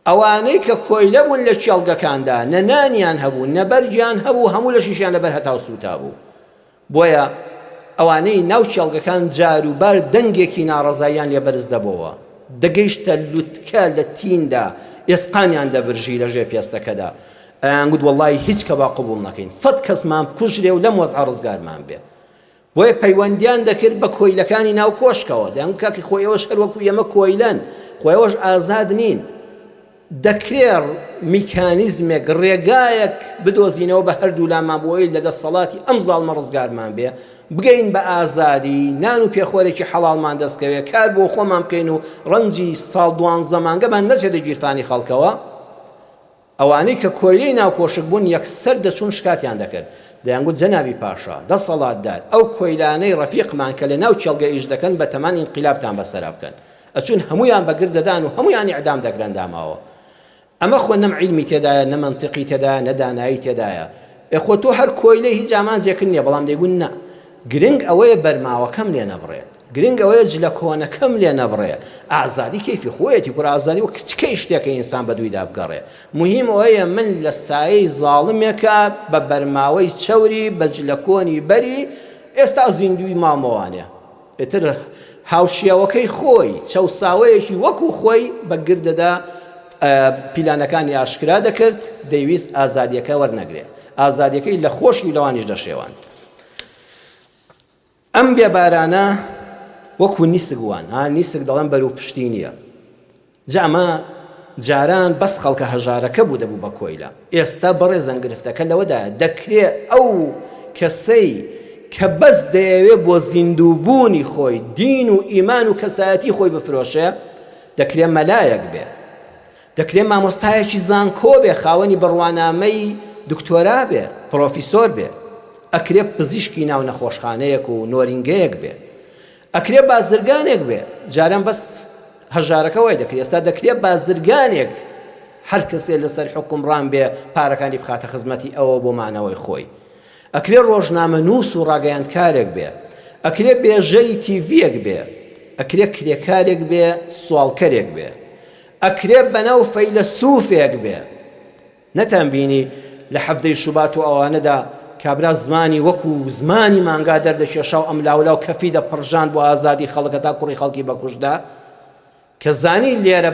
ئەوانەی کە کۆیلە بوون لە چێڵگەکاندا نەنانیان هەبوو نەبەرجیان هەبوو هەموو لە شیشیان لەبەر هەتا و سوتا بوو. بۆیە ئەوانەی ناو چێڵگەکان جاروبار دەنگێکی ناڕەزاییان لێ بەرز دەبەوە دەگەیشتە لوتکە لە تیندا ئێسقانیان دەبرژی لەژێ پێستەکەدا ئەیانگوت وەڵڵی هیچ کە با قبوڵ نەکەین 100 کەسمان کوژرێ و لەم وەزعە ڕزگارمان بێ. بۆیە پەیوەندیان دەکرد بە کۆیلەکانی ناو کۆشکەوە دەیانگوت کاکی خۆی ئێوەش هەر وەکو ئێمە کۆیلەن خۆی ئێوەش ئازاد نین دەکرێت میکانیزمێک ڕێگایەک بدۆزینەوە بە هەردوو لامان بۆی لە دەسەڵاتی ئەم زاڵمە ڕزگارمان بێ بگەین بە ئازادی، نان و پێخۆرێکی حەڵاڵمان دەستکەوێت، کار بۆ خۆمان بکەین و ڕەنجی ساڵ 12 مانگەمان نەچێتە گیرفانی خەڵکەوە. ئەوانەی کە کۆیلەی ناو کۆشک بوون یەکسەر دەچوون شکاتیان دەکرد، دەیانگوت جەنابی پاشا دەسەڵاتدار ئەو کۆیلانەی ڕەفیقمان کە لە ناو چێڵگە ئیش دەکەن بە تەمان ئینقیلابتان بەسەرا بکەن، ئەچون هەمویان بەگر دەدان و هەمویان ئیعدام دەکران داماوە. ئەمە خۆ نەم عیلمی تێدایە، نە مەنتیقی تێدایە، نە دانایی تێدایە. خۆ تۆ هەر کۆیلەی هیچ ئامانجێکن نییە، بەڵام دەیگوون نە، گرنگ ئەوەیە بەرماوەکەم لێ نەبڕێت، گرنگ ئەوەیە جلە کۆنەکەم لێ نەبڕێ. ئازادی کەیفی خۆیەتی کوڕ ئازادی و کچکەی شتێکە ئینسان بەدوویدا بگەڕێ. مهم ئەوەیە من لە سایەی زاڵمێکە بە بەرماوەی چەوری بە جلە کۆنی بەری ئێستا زیندوی مامەوانێ، ئێتر هاوشیاوەکەی خۆی چەوساوەیەکی وەکو خۆی بەگردەدا پیلانەکانی ئاشکرا دەکرد، دەیویست ئازادیەکە وەرنەگرێت، ئازادیەکەی لە خۆشی لەوانیش دەشێوان. ئەم بێبارانە وەکو نیسگوان، نیسک دەڵێن بەرەو پشتی نییە. جا ئەمە جاران بەس خەڵکە هەژارەکە بوو دەبوو بە کۆیلە، ئێستا بەڕێزەن گرفتەکە لەوەدایە دەکرێت ئەو کەسەی کە بەس دەیەوێت بۆ زیندووبوونی خۆی دین و ئیمان و کەسایەتی خۆی بفرۆشێ، دەکرێت مەلایەک بێ، دەکرێت مامۆستایەکی زانکۆ بێ، خاوەنی بڕوانامەی دکتۆرا بێ، پرۆفیسۆر بێ، ئەکرێت پزیشکی ناو نەخۆشخانەیەک و نۆرینگەیەک بێ، ئەکرێت بازرگانێک بێ. جاران بەس هەژارەکە وای دەکرێت، ئێستا دەکرێت بازرگانێک هەر کەسێ لەسەر حکومڕان بێ پارەکانی بخاتە خزمەتی ئەوە بۆ مانەوەی خۆی. ئەکرێت ڕۆژنامە نووس و ڕاگەیاندکارێک بێ، ئەکرێت بێژەری تیڤیەک بێ، ئەکرێت کرێکارێک بێ، سوالکەرێک بێ، ئەکرێت بەناو فەیلسوفێک بێ. نەتان بینی لە حەفتەی شوبات و ئەوانەدا کابرا زمانی وەکو زمانی مانگا دەردەشێشا و ئەم لاولاو کەفی دەپڕژان بۆ ئازادی خەڵکە تا کوڕی خەڵکی بەکوژدا، کە زانی لێرە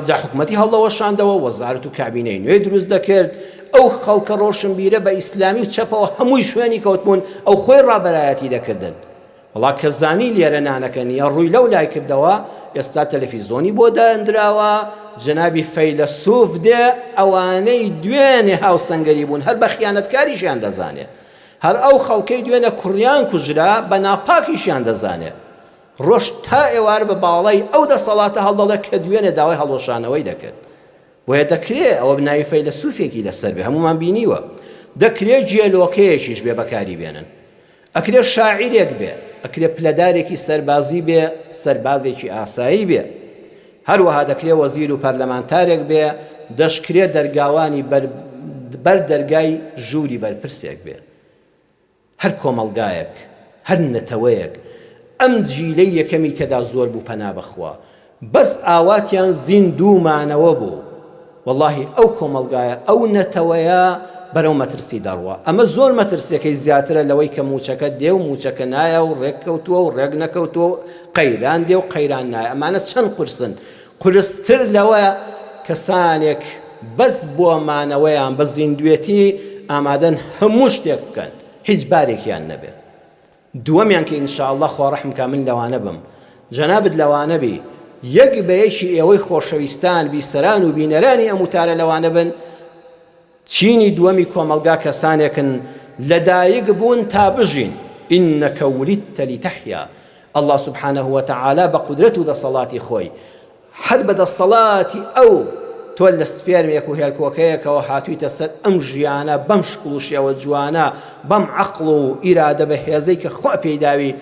جا حکومەتی هەڵەوەشاندەوە، وەزارەت و کابینەی نوێ دروست دەکرد، ئەو خەڵکە ڕۆشنبیرە بە ئیسلامی و چەپەوە هەمووی شوێنی کەوتبوون، ئەو خۆی ڕابەرایەتی دەکردن. وڵا کە زانی لێرە نانەکە نیە، ڕووی لەو لای کردەوە، ئێستا تەلەڤیزۆنی بۆ دادراوە، جەنابی فەیلسوف دێ، ئەوانەی دوێنێ هاوسەنگەری بوون هەر بە خیانەتکاریشیان دەزانێ، هەر ئەو خەڵکەی دوێنە کوڕیان کوژرا بە ناپاکیشیان دەزانێ، ڕۆژ تا ئێوار بە باڵای ئەو دەسەڵاتە هەڵدەڵێ کە دوێنێ داوای هەڵۆشانەوەی دەکرد. بۆیە دەکرێت ئەوە بناوی فەیلسوفێکی لەسەر بێ، هەمومان بینیوە. دەکرێت جێلۆکەیەکیش بێ بەکاری بێنن، ئەکرێت شاعیرێک بێ، ئەکرێت پلەدارێکی سەربازی بێ، سەربازێکی ئاسایی بێ، هەروەها دەکرێت وەزیر و پەرلەمانتارێک بێ، دەشکرێت دەرگاوانی بەر دەرگای ژووری بەرپرسێک بێ. هەر کۆمەڵگایەک، هەر نەتەوەیەک ئەم جیلەی یەکەمی تێدا زۆر بوو پەنا بەخوا، بەس ئاواتیان زیندوومانەوە بوو. واللهی ئەو کۆمەڵگایە ئەو نەتەوەیە بەرەو مەترسی دەڕوە. ئەمە زۆر مەترسیەکەی زیاترە لەوەی کە موچەکە دێ و موچەکە نایە و ڕێک کەوتووە و ڕێک نەکەوتووە و قەیران دێ و قەیران نایە. ئەمانە چەند قورسن، قورستر لەوە کەسانێک بەس بۆ مانەوەیان بە زیندوێتی ئامادەن هەموو شتێک بکەن، هیچ بارێکیان نەبێت. دووەمیان کە ئینشاءالله خوا ڕەحم کا من لەوانە بم، جەنابت لەوانە بی، یەک بەیەکی ئێوەی خۆشەویستان بیسەران و بینەرانی ئەم وتارە لەوانە بن. چینی دووەمی کۆمەلگا کەسانێکن لەدایک بوون تا بژین، ئینەکە ولیدتە لیتەحیا. الله سبحانه وتعالى بقدرته دەسەڵاتی خۆی هەر بە دەسەڵاتی ئەو تۆ لە سپێرمێک و هێلکۆکەیەکەوە هاتوویتە سەر ئەم ژیانە بەم شکڵوشیەوە جوانە، بەم عەقڵ و ئیرادە بە هێزەی کە خوا پێیداوی،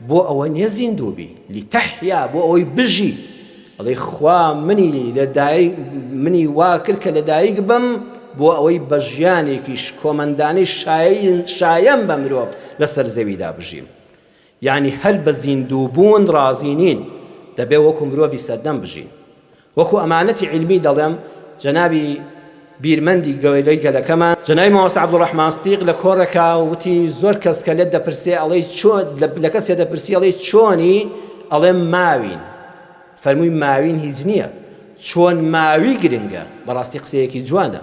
بۆ ئەوە نییە زیندوو بی، لیتەحیا، بۆ ئەوەی بژی. ئەڵێ خوا منی وا کرد کە لەدایک بم بۆ ئەوەی بە ژیانێکیش کۆمەندانەی شایەن بە مرۆڤ لەسەر زەویدا بژیم. یعنی هەر بە زیندووبوون ڕازی نین، دەبێ وەکو مرۆڤی سەردەم بژین. وەکو ئەمانەتی علمی دەڵێم، جەنابی بیرمەندی گەورەی گەلەکەمان جەنابی مامۆستا عەبدوڕەحمان ستیق لە کۆڕێکا وتی زۆر کەس کە لێت دەپرسێ ئەڵێ چۆن، لە کەسێ دەپرسی ئەڵێ چۆنی، ئەڵێ ماوین. فەرمووی ماوین هیچ نییە، چۆن ماوی گرنگە. بەڕاستی قسەیەکی جوانە.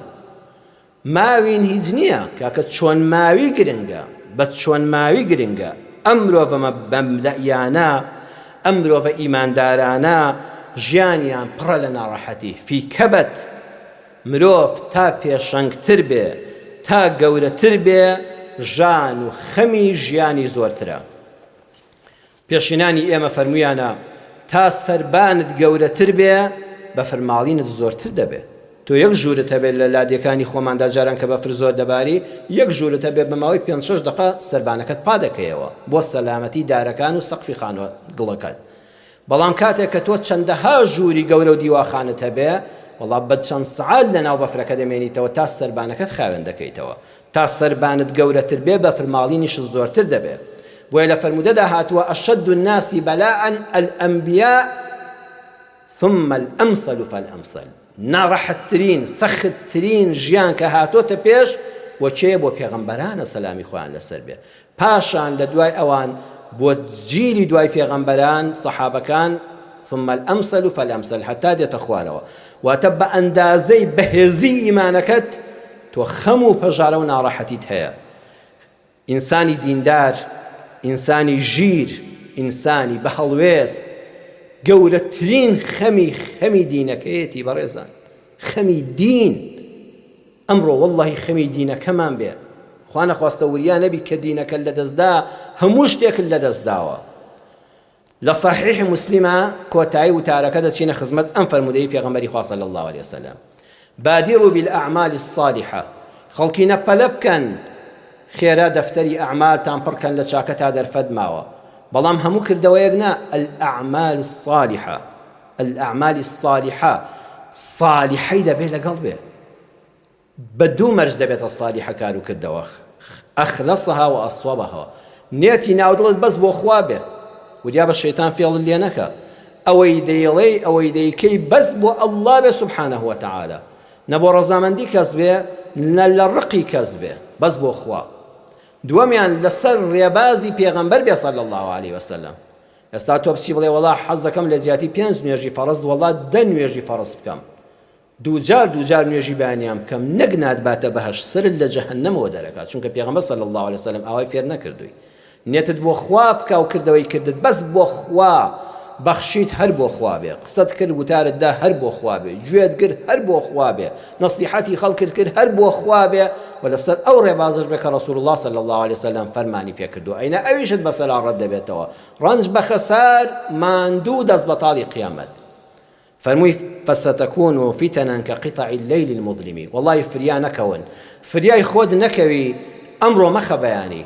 ماوین هیچ نییە کاکە چۆن ماوی گرنگە، بە چۆن ماوی گرنگە. ئەم مرۆڤەمە بەمدەیانە، ئەم مرۆڤە ئیماندارانە ژیانیان پڕە لە ناڕەحەتی. فی کەبەت مرۆڤ تا پێشەنگتر بێ، تا گەورەتر بێ، ژان و خەمی ژیانی زۆرترە. پێشینانی ئێمە فەرموویانە تا سەربانت گەورەتر بێ بە فەرماڵینت زۆرتر دەبێت. تۆ یەک ژوورت هەبێت لە لادیەکانی خۆماندا جاران کە بەفر زۆر دەباری، یەک ژوورت هەبێت بە ماوەی 5-6 دقە سەربانەکەت پا دەکەیەوە بۆ سەلامەتی دارەکان و سەقفی خانوە گڵەکەت. بەڵام کاتێک کە تۆ چەندەها ژووری گەورە و دیواخانت هەبێ، وەڵا بە چەند سەعات لەناو بەفرەکە دەمێنیتەوە تا سەربانەکەت خاوێن دەکەیتەوە، تا سەربانت گەورەتر بێ بە فەرماڵینیش زۆرتر دەبێت. بۆیە لە فەرمودەدا هاتووە ئەشەد الناس بەلاء الأنبیاء ثم الأمثل فالأمثل. ناڕەحەتترین سەختترین ژیان کە هاتۆتە پێش وەچێ بۆ پێغەمبەرانە سەلامی خۆیان لەسەر بێ، پاشان لە دوای ئەوان بۆ جیلی دوای پێغەمبەران سەحابەکان ثم الأمثل فالأمثل حتا دێتە خوارەوە. واتە بە ئەندازەی بەهێزی ئیمانەکەت تۆ خەم و پەژارە و ناڕەحەتیت هەیە. ئینسانی دیندار، ئینسانی ژیر، ئینسانی بە هەڵوێست گەورەترین خەمی دینەکەیەتی بەڕێزان، خەمی دین. ئەمڕۆ وەڵڵاهی خەمی دینەکەمان بێ، خوا نەخواستە وریا نەبی کە دینەکە لەدەستدا هەموو شتێکت لەدەستداوە. لە صحیح مسلمە کۆتایی وتارەکە دەچینە خزمەت ئەم فەرمودەی پێغەمبەری خوا صلی الله عليه وسلم: بادروا بالأعمال الصالحة. خەڵکی نەپەلە بکەن خێرا دەفتەری ئەعمالتان پڕکەن لە چاکە تا دەرفەت ماوە، بەڵام هەموو کردەوەیەک نا. الأعمال الصالحة، الأعمال الصالحة صالحەی دەبێ لەگەڵ بێ، بە دوو مەرج دەبێتە صالحە کار و کردەوە، ئەخلەصها و ئەصوەبها. نێتی ناودڵت بەس بۆ خوا بێ، وریا بە شەیتان فێڵت لێ نەکە، ئەوەی دەیڵێ ئەوەی دەیکەی بەس بۆ ئەڵڵا بێ سبحانه وتعالى، نە بۆ ڕەزامەندی کەس بێ، نە لە ڕقی کەس بێ، بەس بۆ خوا. دووەمیان لەسەر ڕێبازی پێغەمبەر بێ صلی الله عليه وسلم. ئێستا تۆ بچی بڵێ وەڵا حەز دەکەم لە جیاتی 5 نوێژی فەرز، وەڵا 10 نوێژی فەرز بکەم، دووجار نوێژی بەیانیان بکەم، نەک ناتباتە بەهەشت، سرت لە جەهەنەمەوە دەرەکات، چونکە پێغەمبەر صلی الله عليه وسلم ئەوەی فێر نەکردووی. نێتت بۆ خوا بکە و کردەوەی کردت بەس بۆ خوا، بەخشیت هەر بۆ خوا بێ، قسەت کرد وتارتدا هەر بۆ خوا بێ، گوێت کرد هەر بۆ خوا بێ، نەسیحەتی خەڵکت کرد هەر بۆ خوا بێ، و لەسەر ئەو ڕێبازش بێ کە ڕەسوول الله صلی الله عليه وسلم فەرمانی پێ کردووە. ئەینە ئەویشت بەسەرا ڕەت دەبێتەوە، ڕەنج بە خەسار، ماندوو دەست بەتاڵی قیامەت. فەرمووی فەستەکون فتنە کەقطع الليل المظلم. وەڵڵاهی فریا نەکەون، فریای خۆت نەکەوی، ئەمڕۆ مەخە بەیانی،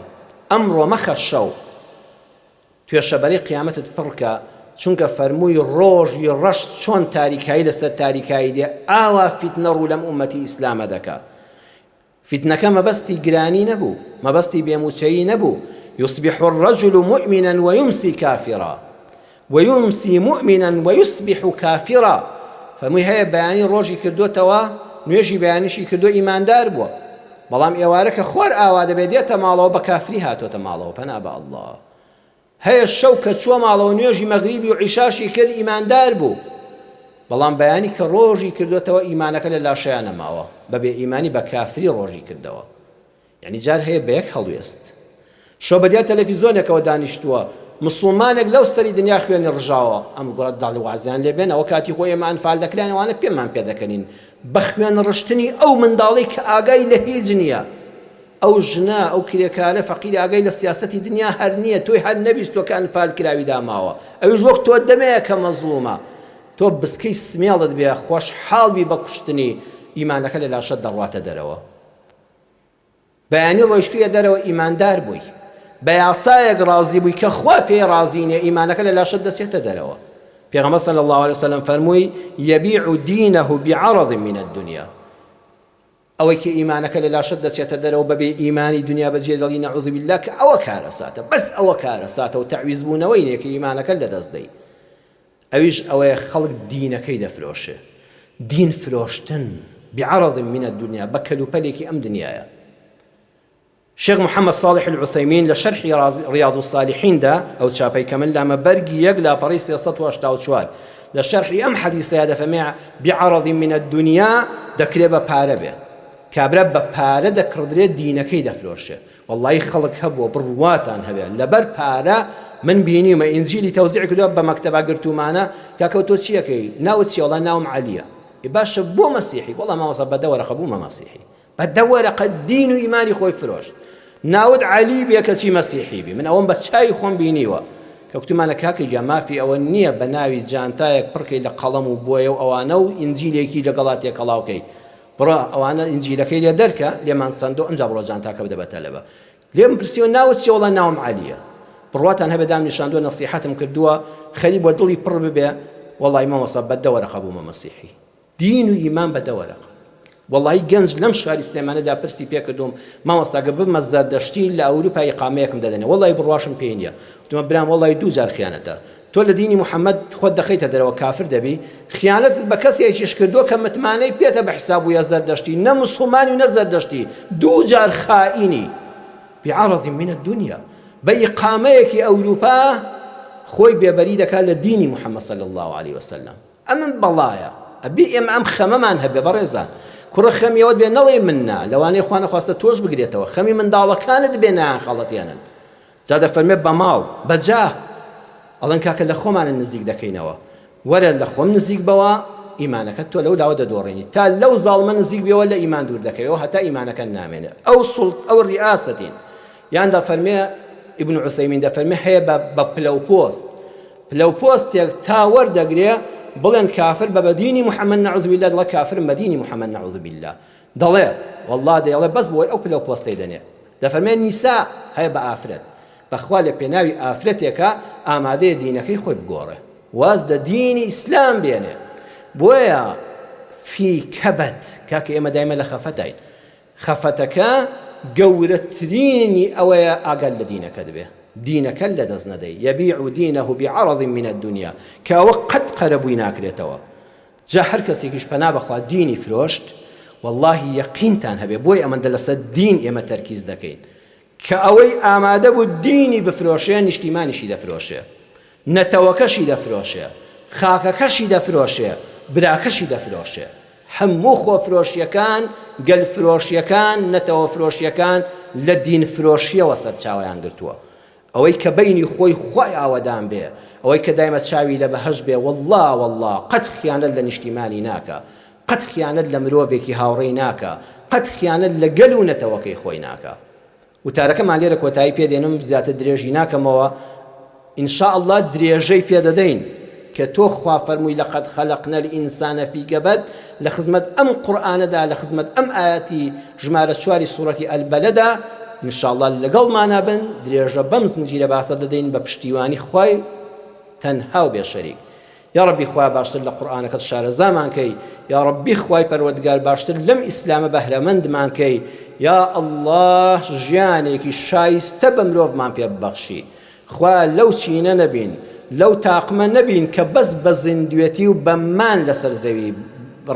ئەمڕۆ مەخە شەو، توێشەبەرەی قیامەتت پڕکە، چونکە فەرمووی ڕۆژی ڕەشت چۆن تاریکایی لەسەر تاریکایی دێ، ئاوا فیتنە ڕوو لەم ئومەتی ئیسلامە دەکا. فیتنەکە مەبەستی گرانی نەبوو، مەبەستی بێموچەیی نەبوو. يصبح الرجل مؤمنا ويمسي كافرا ويمسي مؤمنا ويصبح كافرا. فەرمووی هەیە بەیانی ڕۆژی کردوتەوە، نوێژی بەیانیشی کردو، ئیماندار بووە، بەڵام ئێوارە کە خۆر ئاوا دەبێت دێتە ماڵەوە بە کافری هاتۆتە ماڵەوە، پەنا بە ئەڵڵا. هەیە شەو کە چووە ماڵەوە نوێژی مەغریبی و عیشاشی کرد، ئیماندار بوو، بەڵام بەیانی کە ڕۆژی کردوتەوە ئیمانەکە لە لاشەیان نەماوە، بەبێ ئیمانی بە کافری ڕۆژی کردەوە. یعنی جار هەیە بە یەک هەڵوێست. شەو بەدیا تەلەڤیزۆنێکەوە دانیشتووە، مسلمانێک لەو سەری دنیا خوێنی ڕژاوە، ئەم گوڵە داڵی وازیان لێبێن، ئەوە کاتی خۆی ئێمە ئەنفال دەکرێن، ئەوانە پێمان پێ دەکەنین بە خوێن ڕشتنی ئەو منداڵی کە ئاگای لە هیچ نییە، ئەو ژنە ئەو کرێکارە فەقیری ئاگای لە سیاسەتی دنیا هەر نییە، تۆی هەر نەبیست تۆ کە ئەنفال کراوی داماوە، ئەویش وەک تۆ دەمەیە کە مەزڵومە، تۆ بسکەی سمێڵت بێ، خۆشحاڵبی بە کوشتنی، ئیمانەکە لە لاشەت دەڕواتە دەرەوە. بەیانی ڕۆیشتویە دەرەوە، ئیماندار بووی، بە یاسایەک ڕازی بووی کە خوا پێی ڕازی نییە، ئیمانەکە لە لاشەت دەچێتە دەرەوە. پێغەمبەر صلی الله عليه وسلم فەرمووی يبيع دينه بعرض من الدنيا. ئەوەی کە ئیمانەکە لە لاشەت دەچێتە دەرەوە بەبێ ئیمانی دنیا بەجێ دەڵی نەعوذ بالله، کە ئەوە کارە ساتە، بەس ئەوە کارە ساتە و تەعویز بوونەوەی نییە کە ئیمانەکە لەدەست دەی. ئەویش ئەوەیە خەڵک دینەکەی دەفرۆشێ، دین فرۆشتن بعرض من الدنيا، بە کەلوپەلێکی ئەم دنیایە. شيخ محمد صالح العثيمين لشرح رياض الصالحين دا أو شابي كمل لما برقي يقلا بريس يسطوش تاوشوال لشرح أم حديث هذا فمع بعرض من الدنيا دكريبا باربه كابرب بارا دكردري دينكي دفلوشه والله خلق هبو برواتان هبه لبر بارا من بيني ما إنجيلي توزيع كده بمكتبة قرتو معنا كاكوتو تشيكي ناوتشي والله ناوم عالية باش بو مسيحي والله ما وصل بدور خبو ما مسيحي بدور قد دين وإيماني خوي فروش ناود علی بێ کەچی مەسیحی بی. من ئەوەم بە چای خۆم بینیوە کە وتمانە کاکەی جا مافی ئەوە نییە بە ناوی جانتایەک پڕکەی لە قەڵەم و بۆیە و ئەوانە و ئینجیلێکی لەگەڵا تێکەڵاوکەی بڕە ئەوانە ئینجیلەکەی لێ دەرکە لێمان سندۆ ئەمجا بڕۆ جانتاکە بدەبەتە لەبە لێم پرسیوە ناوت چی؟ وەڵا ناوم عەلیە. بڕواتان هەبێ دام نیشاندووە نەسیحەتم کردووە خەری بۆ دڵی پڕ ببێ وەڵی مامۆستا بەدەوەرەقە بوومە مەسیحی. دین و ئیمان بەدەوەرەقە. وەڵی گەنج لەم شاری سلێمانەدا پرسی پێ کردوم مامۆستاگە بمە زەردەشتی لە ئەوروپای ئیقامەیەکم دەدەنێ وەڵی بڕواشم پێی نییە. وتمە برام وەڵی دوو جار خیانەتە تۆ لە دینی محەممەد خۆت دەخەیتە دەرەوە کافر دەبی خیانەت بە کەسێکیش کردووە کە متمانەی پێتە بە حیساب و یا زەردەشتی نە موسڵمانی و نە زەردەشتی دوو جار خائینی بعرض من الدنيا بإقامەیەکی ئەوروپا خۆی بێبەری دەکات لە دینی محەممەد صلی الله عليه وسلم. ئەمن بەڵایە ئەبی ئێمە ئەم خەمەمان هەبێ بەڕێزان کوڕە خەمیەوەت بێ نەڵێ مننا لەوانەیە خوا نەخواستە تۆش بگرێتەوە خەمی منداڵەکانت بێ نایان خەڵەتیانن جا دەفەرمێ بە ماڵ بەجا ئەڵەن کاکە لە خۆمانە نزیک دەکەینەوە وەرە لە خۆم نزیک بەوە ئیمانەکەت تۆ لەو لاوە دەدۆڕێنی تا لەو زاڵمە نزیک بێەوە لە ئیمان دوور دەکەوێەوە هەتا ئیمانەکە نامێنێت ئەو ڕیاسەتین یان دەفەرمێ ئیبن عوسەیمین دەفەرمێ هەیە بە پلەپۆستێک تا وەردەگرێ بڵێن کافر بە دینی محەممەد نەعوذ بالله دڵە کافرم بە دینی محەممەد نەعوذ بالله دەڵێ والله دەڵێ بەس بۆی ئەو پلەپۆستەی دەنێ دەفەرمێ نیسا هەیە بە ئافرەت بەخوا لە پێناوی ئافرەتێکە ئامادەیە دینەکەی خۆی بگۆڕێ واز دە دینی ئیسلام بێنێ بۆیە فی کەبەت کاکە ئێمە دایمە لە خەفەتین خەفەتەکە گەورەترینی ئەوەیە ئاگەر لە دینەکە دەبێ دینەکە لە دەست نەدەی یەبیع دینەه بعرض من الدنيا کەوە قەت قەرەبووی ناکرێتەوە جا هەر کەسێکیش پەنا بەخوا دینی فرۆشت والله یەقینتان هەبێ بۆی ئەمەندە لەسەر دین ئێمە تەرکیز دەکەین کە ئەوەی ئامادە بوو دینی بفرۆشێ نیشتیمانیشی دەفرۆشێ نەتەوەکەشی دەفرۆشێ خاکەکەشی دەفرۆشێ براکەشی دەفرۆشێ هەموو خۆفرۆشیەکان گەلفرۆشیەکان نەتەوە فرۆشیەکان لە دین فرۆشیەوە سەرچاویان گرتووە ئەوەی کە بینی خۆی خۆی ئاوەدان بێ ئەوەی کە دایمە چاوی لە بەهەش بێ والله قەت خیانەت لە نیشتیمانی ناکە قەت خیانەت لە مرۆڤێکی هاوڕێی ناکە قەت خیانەت لە گەل و نەتەوەکەی خۆی ناکە وتارەکەمان لێرە کۆتایی پێدێنم زیاتر درێژی ناکەمەوە ئینشاء الله درێژەی پێدەدەین کە تۆ خوا فەرمووی لەقەد خەلەقنا الئینسانە فی کەبەد لە خزمەت ئەم قورئانەدا لە خزمەت ئەم ئاەتی ژمارە 4 سوورەتی ئەلبەلەدا ئینشاء الله لەگەڵمانە بن درێژە بەم زنجیرە باسە دەدەین بە پشتیوانی خوای تەنها و بێشەریک یا ربی خوای باشتر لە قورئانەکەت شارەزامان کەی یا ربی خوای پەروەردگار باشتر لەم ئیسلامە بەهرەمەندمان کەی یا الله ژیانێکی شایستە بە مرۆڤمان پێ ببەخشی خوا لەو چینە نەبین لەو تاقمە نەبین کە بەس بە زیندوێتی و بەمان لەسەر زەوی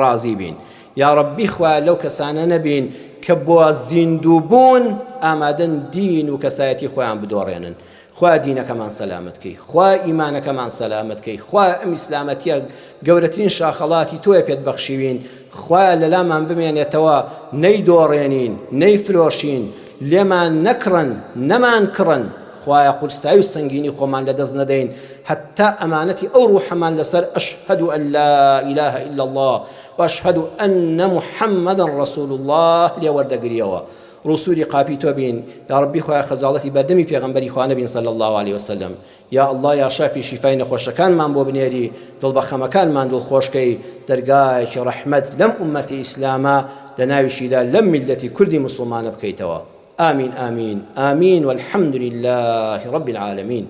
ڕازی بین یا ربی خوا لەو کەسانە نەبین کە بۆ زیندوو بوون ئامادەن دین و کەسایەتی خۆیان بدۆڕێنن خوا دینەکەمان سەلامت کەی خوا ئیمانەکەمان سەلامت کەی خوا ئەم ئیسلامەتیە گەورەترین شاخەڵاتی تۆیە پێت بەخشیوین خوا لەلامان بمێنێتەوە نەیدۆڕێنین نەیفرۆشین لێمان نەکڕن نەمان کڕن خوایە قورسایی و سەنگینی خۆمان لەدەست نەدەین حتا ئەمانەتی ئەو ڕوحەمان لەسەر ئەشهەدو ئەن لا ئیلاهە ئیلا الله وأشهد أن محمدا رسول الله لێوەردەگریەوە ڕسووری قاپی تۆ بین یا ربی خۆیان خەجاڵەتی بەردەمی پێغەمبەری خوا نەبین صلی الله عليه وسلم یا الله یا شافی شیفای نەخۆشەکانمان بۆ بنێری دڵبەخەمەکانمان دڵخۆشکەی دەرگایەکی ڕەحمەت لەم ئومەتی ئیسلامە لە ناویشیدا لەم میلەتی کوردی موسڵمانە بکەیتەوە آمين آمين آمين والحمد لله رب العالمين